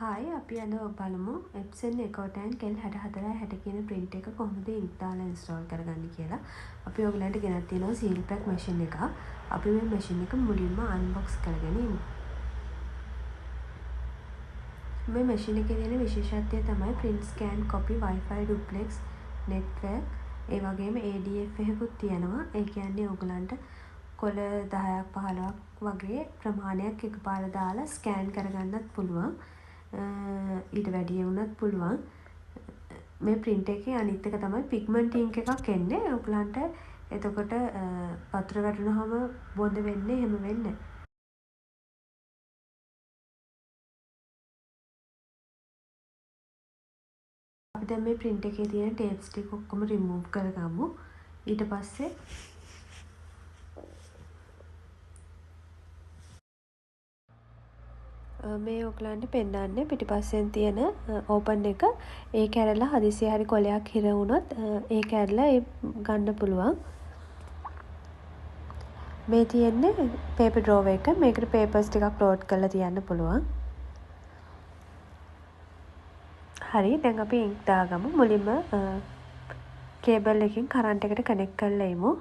Hi අපි අද බලමු Epson EcoTank L6460 කියන print එක කොහොමද ink දාලා install කරගන්නේ කියලා. අපි ඔයගලන්ට ගෙනත් තියෙනවා seal pack machine එක. අපි මේ machine එක මුලින්ම unbox කරගෙන ඉමු. මේ machine එකේ තියෙන විශේෂත්වය තමයි print scan copy Wi-Fi duplex network ඒ වගේම ADF එකකුත් තියෙනවා. ඒ කියන්නේ ඔයගලන්ට කොළ 10ක් 15ක් වගේ ප්‍රමාණයක් එකපාර දාලා scan කරගන්නත් පුළුවන්. ඊට වැඩිය වුණත් පුළුවන්. මේ print එකේ අනිත් එක තමයි pigment ink එකක් එන්නේ. ඔයගලන්ට එතකොට වතුර වැටුනහම බොඳ වෙන්නේ එහෙම වෙන්නේ. අපි දැන් මේ print එකේ තියෙන tapes ටික ඔක්කොම remove කරගමු. ඊට පස්සේ මේ ඔයගලන්ට පෙන්නන්නේ පිටිපස්සෙන් තියෙන ඕපන් එක. ඒ කැරලා හදිසියෙ හරි කොලයක් හිර වුණොත් ඒ කැරලා ගන්න පුළුවන්. මේ තියෙන්නේ paper drawer එක. මේකට papers ටිකක් load කරලා තියන්න පුළුවන්. හරි දැන් අපි ink දාගමු. මුලින්ම cable එකකින් current එකට connect කරලා ඉමු.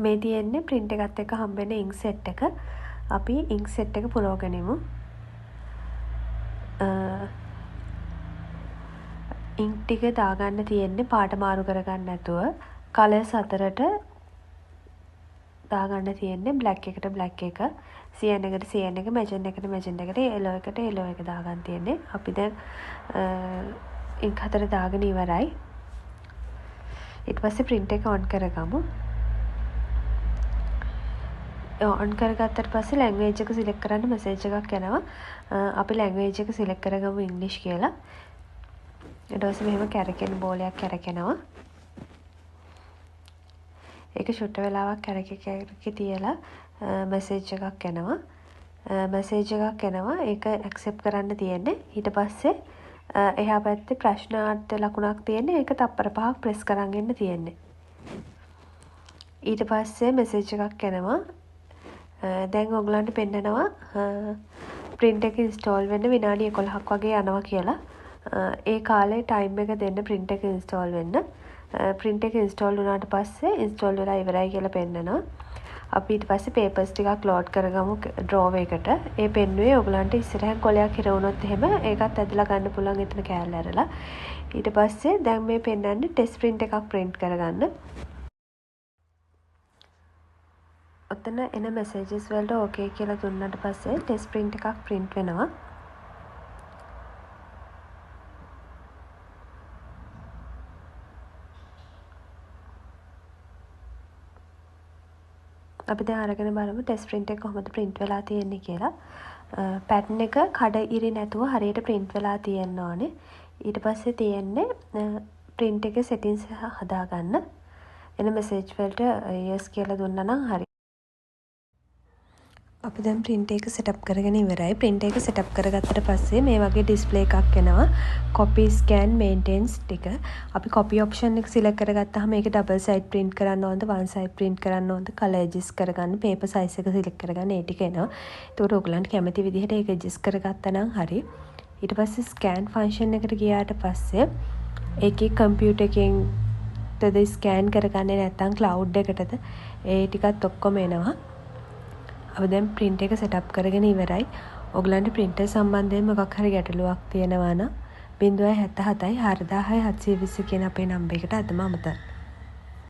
මේ තියෙන්නේ print එකත් එක්ක හම්බෙන ink set එක. අපි ink set එක පුරවගෙන ඉමු. ink ටික දාගන්න තියෙන්නේ පාට මාරු කරගන්න නැතුව colors අතරට දාගන්න තියෙන්නේ black එකට black එක, cyan එකට cyan එක, magenta එකට magenta එකට, yellow එකට yellow එක දාගන්න තියෙන්නේ. අපි දැන් ink හතර දාගෙන ඉවරයි. ඊට පස්සේ print එක on කරගමු. on කරගත්තට පස්සේ language එක select කරන්න message එකක් එනවා. අපි language එක select කරගමු English කියලා. ඊට පස්සේ මෙහෙම කැරකෙන බෝලයක් කැරකෙනවා. ඒක ෂොට් වෙලාවක් කැරකි තියලා message එකක් එනවා. message එකක් එනවා. ඒක accept කරන්න තියෙන්නේ. ඊට පස්සේ එහා පැත්තේ ප්‍රශ්නාර්ථ ලකුණක් තියෙන්නේ. ඒක තප්පර 5ක් press කරන් ඉන්න තියෙන්නේ. ඊට පස්සේ message එකක් එනවා. දැන් ඔයගලන්ට පෙන්නනවා print එක install වෙන්න විනාඩි 11ක් වගේ යනවා කියලා. ඒ කාලේ time එක දෙන්න print එක install වෙන්න. print එක install වුණාට පස්සේ install වෙලා ඉවරයි කියලා පෙන්නනවා. අපි ඊට පස්සේ papers ටිකක් load කරගමු drawer එකට. ඒ පෙන්නුවේ ඔයගලන්ට ඉස්සරහින් කොලයක් හිර වුණොත් එහෙම ඒකත් ඇදලා ගන්න පුළුවන් එතන කෑල්ල ඇරලා. ඊට පස්සේ දැන් මේ පෙන්නන්නේ test print එකක් print කරගන්න. ඔතන එන messages වලට okay කියලා දුන්නාට පස්සේ test print එකක් print වෙනවා. අපි දැන් අරගෙන බලමු test print එක කොහොමද print වෙලා තියෙන්නේ කියලා. pattern එක කඩ ඉරි නැතුව හරියට print වෙලා තියෙන්න ඕනේ. ඊට පස්සේ තියෙන්නේ print එකේ settings හදාගන්න. එන message වලට yes කියලා දුන්නා නම් හරි. අපි දැන් print එක setup කරගෙන ඉවරයි. print එක setup කරගත්තට පස්සේ මේ වගේ display එකක් එනවා. copy scan maintains ටික. අපි copy option එක select කරගත්තාම මේක double side print කරන්න ඕනද, one side print කරන්න ඕනද, color adjust කරගන්න, paper size එක select කරගන්න ඒ ටික එනවා. ඒකට ඔයගලන්ට කැමති විදිහට ඒක adjust කරගත්තා නම් හරි. ඊට පස්සේ scan function එකට ගියාට පස්සේ ඒකේ computer එකෙන් scan කරගන්නේ නැත්නම් cloud එකටද ඒ ටිකත් ඔක්කොම එනවා. අපි දැන් print එක setup කරගෙන ඉවරයි. ඔයගලන්ට printer සම්බන්ධයෙන් මොකක් හරි ගැටලුවක් තියෙනවා නම් 077 4000 720 කියන අපේ නම්බර් එකට අදම අමතන්න.